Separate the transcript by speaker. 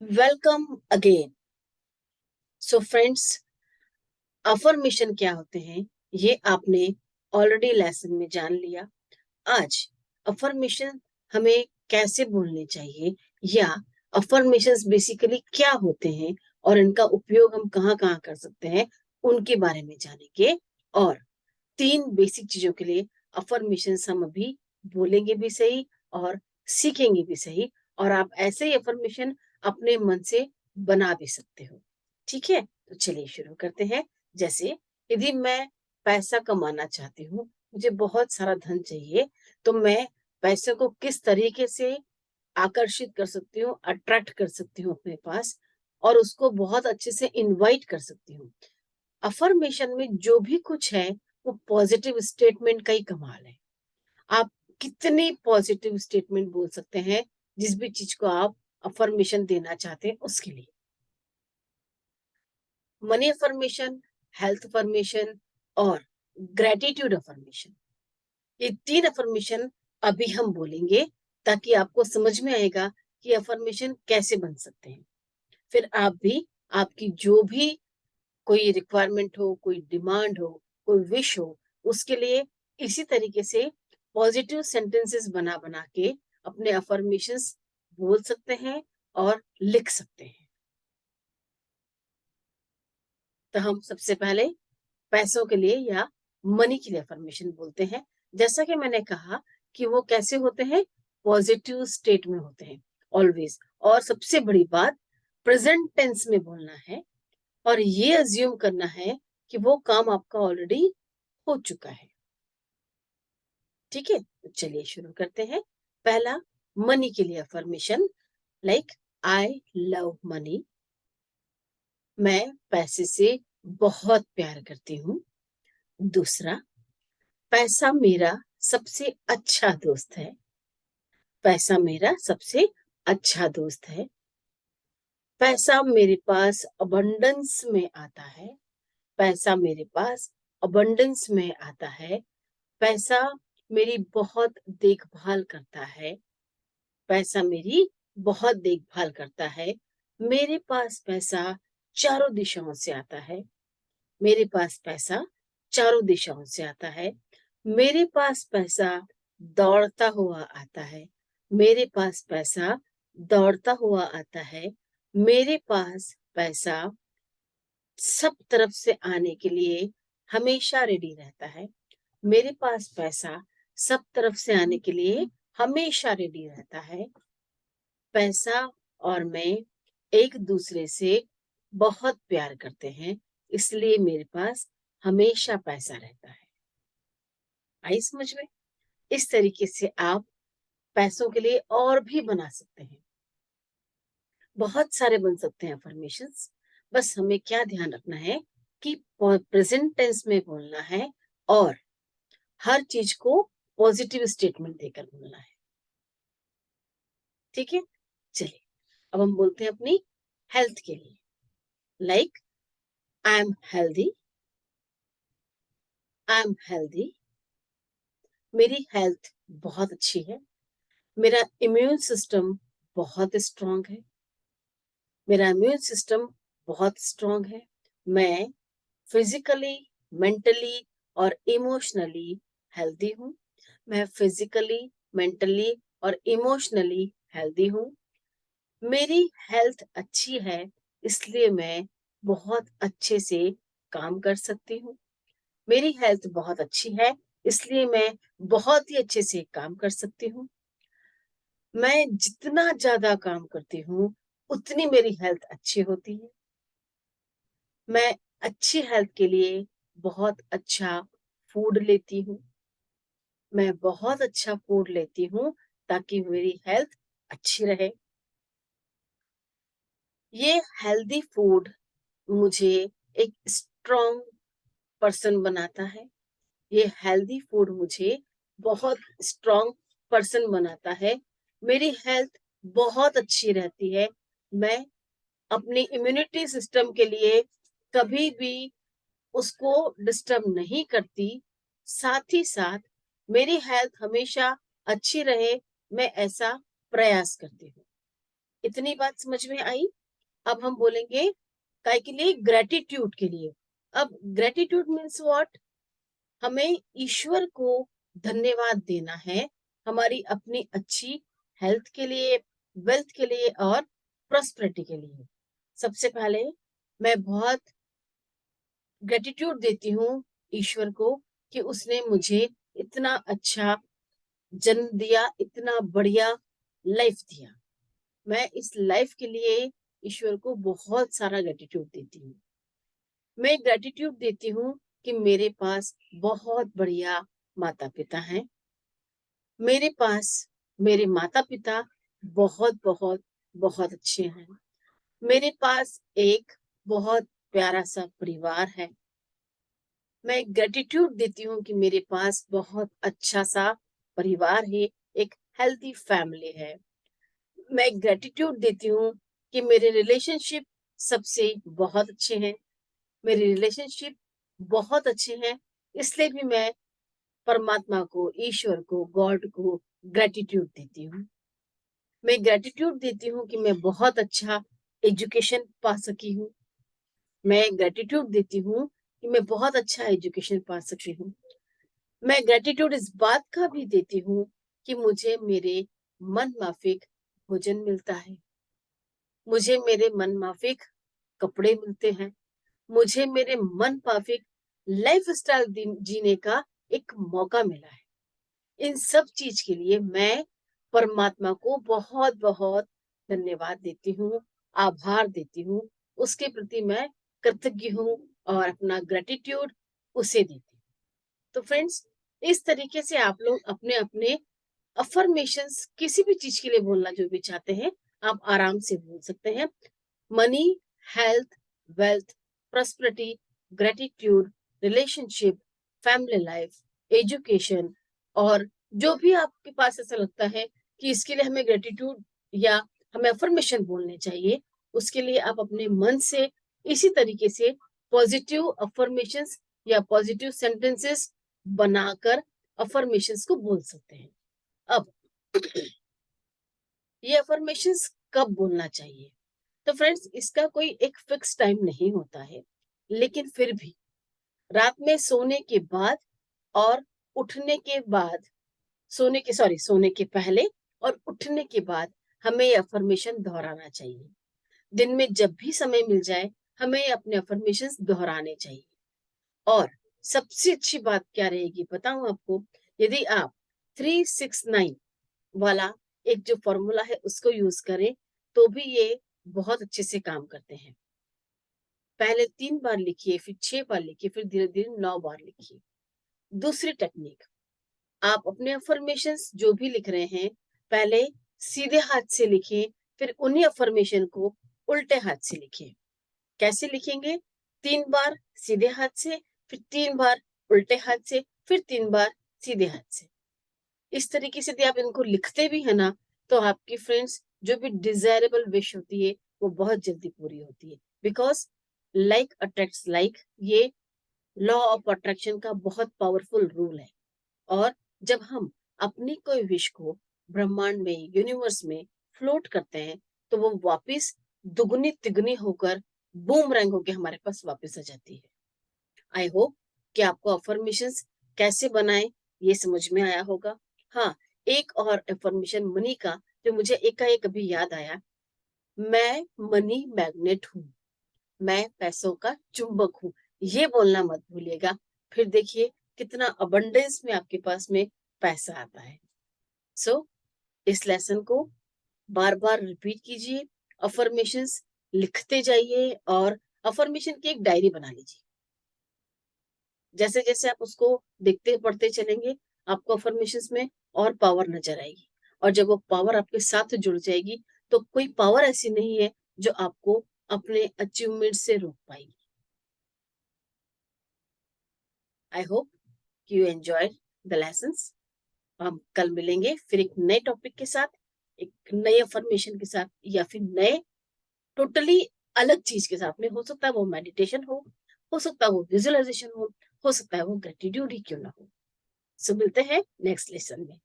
Speaker 1: Welcome again. So friends, affirmation क्या होते हैं ये आपने ऑलरेडी लेसन में जान लिया। आज अफर्मेशन हमें कैसे बोलने चाहिए या अफर्मेशंस बेसिकली क्या होते हैं और इनका उपयोग हम कहाँ कहाँ कर सकते हैं उनके बारे में जानेंगे। और 3 बेसिक चीजों के लिए अफर्मेशंस हम अभी बोलेंगे भी सही और सीखेंगे भी सही। और आप ऐसे ही अफर्मेशन अपने मन से बना भी सकते हो। ठीक है, तो चलिए शुरू करते हैं। जैसे यदि मैं पैसा कमाना चाहती हूँ, मुझे बहुत सारा धन चाहिए, तो मैं पैसे को किस तरीके से आकर्षित कर सकती हूँ, अट्रैक्ट कर सकती हूँ अपने पास, और उसको बहुत अच्छे से इनवाइट कर सकती हूँ। अफर्मेशन में जो भी कुछ है वो पॉजिटिव स्टेटमेंट का ही कमाल है। आप कितनी पॉजिटिव स्टेटमेंट बोल सकते हैं जिस भी चीज को आप अफर्मेशन देना चाहते हैं उसके लिए। मनी अफर्मेशन, हेल्थ अफर्मेशन और ग्रेटिट्यूड अफर्मेशन, ये 3 अफर्मेशन अभी हम बोलेंगे ताकि आपको समझ में आएगा कि अफर्मेशन कैसे बन सकते हैं। फिर आप भी, आपकी जो भी कोई रिक्वायरमेंट हो, कोई डिमांड हो, कोई विश हो, उसके लिए इसी तरीके से पॉजिटिव सेंटेंसेस बना बना के अपने अफर्मेशंस बोल सकते हैं और लिख सकते हैं। तो हम सबसे पहले पैसों के लिए या मनी के लिए अफर्मेशन बोलते हैं। जैसा कि मैंने कहा कि वो कैसे होते हैं, पॉजिटिव स्टेट में होते हैं ऑलवेज। और सबसे बड़ी बात, प्रेजेंट टेंस में बोलना है और ये अज्यूम करना है कि वो काम आपका ऑलरेडी हो चुका है। ठीक है, तो चलिए शुरू करते हैं। पहला, मनी के लिए affirmation, like I love money, मैं पैसे से बहुत प्यार करती हूँ। दूसरा, पैसा मेरा सबसे अच्छा दोस्त है, पैसा मेरा सबसे अच्छा दोस्त है। पैसा मेरे पास अबंडेंस में आता है, पैसा मेरे पास अबंडेंस में आता है। पैसा मेरी बहुत देखभाल करता है, पैसा मेरी बहुत देखभाल करता है। मेरे पास पैसा चारों दिशाओं से आता है, मेरे पास पैसा चारों दिशाओं से आता है। मेरे पास पैसा दौड़ता हुआ आता है, मेरे पास पैसा दौड़ता हुआ आता है। मेरे पास पैसा सब तरफ से आने के लिए हमेशा रेडी रहता है, मेरे पास पैसा सब तरफ से आने के लिए हमेशा रेडी रहता है। पैसा और मैं एक दूसरे से बहुत प्यार करते हैं, इसलिए मेरे पास हमेशा पैसा रहता है। आई समझ में? इस तरीके से आप पैसों के लिए और भी बना सकते हैं, बहुत सारे बन सकते हैं अफर्मेशंस। बस हमें क्या ध्यान रखना है कि प्रेजेंट टेंस में बोलना है और हर चीज को पॉजिटिव स्टेटमेंट देकर बोलना है। ठीक है, चलिए अब हम बोलते हैं अपनी हेल्थ के लिए, like I am healthy, I am healthy, मेरी हेल्थ बहुत अच्छी है, मेरा इम्यून सिस्टम बहुत स्ट्रांग है, मेरा इम्यून सिस्टम बहुत स्ट्रांग है। मैं फिजिकली, मेंटली और इमोशनली हेल्दी हूँ, मैं फिजिकली, मेंटली और इमोशनली हेल्दी हूँ। मेरी हेल्थ अच्छी है, इसलिए मैं बहुत अच्छे से काम कर सकती हूँ। मेरी हेल्थ बहुत अच्छी है, इसलिए मैं बहुत ही अच्छे से काम कर सकती हूँ। मैं जितना ज्यादा काम करती हूँ उतनी मेरी हेल्थ अच्छी होती है। मैं अच्छी हेल्थ के लिए बहुत अच्छा फूड लेती हूँ, मैं बहुत अच्छा फूड लेती हूँ ताकि मेरी हेल्थ अच्छी रहे। ये हेल्दी फूड मुझे एक स्ट्रॉन्ग पर्सन बनाता है, ये हेल्दी फूड मुझे बहुत स्ट्रॉन्ग पर्सन बनाता है। मेरी हेल्थ बहुत अच्छी रहती है, मैं अपनी इम्यूनिटी सिस्टम के लिए कभी भी उसको डिस्टर्ब नहीं करती। साथ ही साथ मेरी हेल्थ हमेशा अच्छी रहे, मैं ऐसा प्रयास करती हूँ। इतनी बात समझ में आई। अब हम बोलेंगे काय के लिए, ग्रेटिट्यूड के लिए। अब ग्रेटिट्यूड मीन्स व्हाट? हमें ईश्वर को धन्यवाद देना है हमारी अपनी अच्छी हेल्थ के लिए, वेल्थ के लिए और प्रॉस्पेरिटी के लिए। सबसे पहले मैं बहुत ग्रेटिट्यूड देती हूँ ईश्वर को कि उसने मुझे इतना अच्छा जन्म दिया, इतना बढ़िया लाइफ दिया। मैं इस लाइफ के लिए ईश्वर को बहुत सारा ग्रेटिट्यूड देती हूँ। मैं ग्रेटिट्यूड देती हूँ कि मेरे पास बहुत बढ़िया माता पिता हैं। मेरे पास मेरे माता पिता बहुत बहुत बहुत अच्छे हैं। मेरे पास एक बहुत प्यारा सा परिवार है। मैं ग्रेटिट्यूड देती हूँ कि मेरे पास बहुत अच्छा सा परिवार है, एक हेल्थी फैमिली है। मैं ग्रेटिट्यूड देती हूँ कि मेरे रिलेशनशिप सबसे बहुत अच्छे हैं। मेरे रिलेशनशिप बहुत अच्छे हैं, इसलिए भी मैं परमात्मा को, ईश्वर को, गॉड को ग्रेटिट्यूड देती हूँ। मैं ग्रेटिट्यूड देती हूँ कि मैं बहुत अच्छा एजुकेशन पा सकी हूँ। मैं ग्रेटिट्यूड देती हूँ कि मैं बहुत अच्छा एजुकेशन पा सकी हूँ। मैं ग्रेटिट्यूड इस बात का भी देती हूँ कि मुझे मेरे मन माफिक भोजन मिलता है, मुझे मेरे मन माफिक कपड़े मिलते हैं, मुझे मेरे मन माफिक लाइफ स्टाइल जीने का एक मौका मिला है। इन सब चीज के लिए मैं परमात्मा को बहुत बहुत धन्यवाद देती हूँ, आभार देती हूँ। उसके प्रति मैं कृतज्ञ हूँ और अपना ग्रेटिट्यूड उसे देती हूँ। तो फ्रेंड्स, इस तरीके से आप लोग अपने अपने अफर्मेशंस किसी भी चीज के लिए बोलना जो भी चाहते हैं, आप आराम से बोल सकते हैं। Money, health, wealth, prosperity, gratitude, relationship, family life, education, और जो भी आपके पास ऐसा लगता है कि इसके लिए हमें ग्रेटिट्यूड या हमें अफर्मेशन बोलने चाहिए, उसके लिए आप अपने मन से इसी तरीके से पॉजिटिव अफर्मेशंस या पॉजिटिव सेंटेंसेस बनाकर अफर्मेशंस को बोल सकते हैं। अब ये अफर्मेशंस कब बोलना चाहिए? तो फ्रेंड्स, इसका कोई एक फिक्स टाइम नहीं होता है, लेकिन फिर भी रात में सोने के बाद और उठने के बाद, सोने के पहले और उठने के बाद हमें ये अफर्मेशन दोहराना चाहिए। दिन में जब भी समय मिल जाए, हमें अपने अफर्मेशंस दोहराने चाहिए। और सबसे अच्छी बात क्या रहेगी बताऊं आपको? यदि आप 369 वाला एक जो फॉर्मूला है उसको यूज करें, तो भी ये बहुत अच्छे से काम करते हैं। पहले 3 बार लिखिए, फिर 6 बार लिखिए, फिर धीरे धीरे 9 बार लिखिए। दूसरी टेक्निक, आप अपने अफर्मेशंस जो भी लिख रहे हैं, पहले सीधे हाथ से लिखें, फिर उन्हीं अफर्मेशन को उल्टे हाथ से लिखें। कैसे लिखेंगे? 3 बार सीधे हाथ से, फिर 3 बार उल्टे हाथ से, फिर 3 बार सीधे हाथ से। इस तरीके से यदि आप इनको लिखते भी है ना, तो आपकी फ्रेंड्स जो भी डिजायरेबल विश होती है वो बहुत जल्दी पूरी होती है। बिकॉज लाइक अट्रैक्ट्स लाइक, ये लॉ ऑफ अट्रैक्शन का बहुत पावरफुल रूल है। और जब हम अपनी कोई विश को ब्रह्मांड में, यूनिवर्स में फ्लोट करते हैं, तो वो वापस दुगनी तिगनी होकर बूमरैंग होकर हमारे पास वापस आ जाती है। आई होप कि आपको अफर्मेशंस कैसे बनाएं ये समझ में आया होगा। हाँ, एक और अफर्मेशन मनी का जो मुझे एकाएक अभी याद आया, मैं मनी मैग्नेट हूँ, मैं पैसों का चुंबक हूँ। ये बोलना मत भूलिएगा, फिर देखिए कितना अबंडेंस में आपके पास में पैसा आता है। सो इस लेसन को बार बार रिपीट कीजिए, अफर्मेशंस लिखते जाइए और अफर्मेशन की एक डायरी बना लीजिए। जैसे जैसे आप उसको देखते पढ़ते चलेंगे, आपको अफर्मेशंस में और पावर नजर आएगी। और जब वो पावर आपके साथ जुड़ जाएगी, तो कोई पावर ऐसी नहीं है जो आपको अपने अचीवमेंट से रोक पाएगी। I hope you enjoy the lessons. हम कल मिलेंगे फिर एक नए टॉपिक के साथ, एक नए अफर्मेशन के साथ, या फिर नए टोटली अलग चीज के साथ में। हो सकता है वो मेडिटेशन हो सकता है वो विजुअलाइजेशन हो सकता है वो ग्रेटिट्यूड ही क्यों ना हो। सो मिलते हैं नेक्स्ट लेसन में।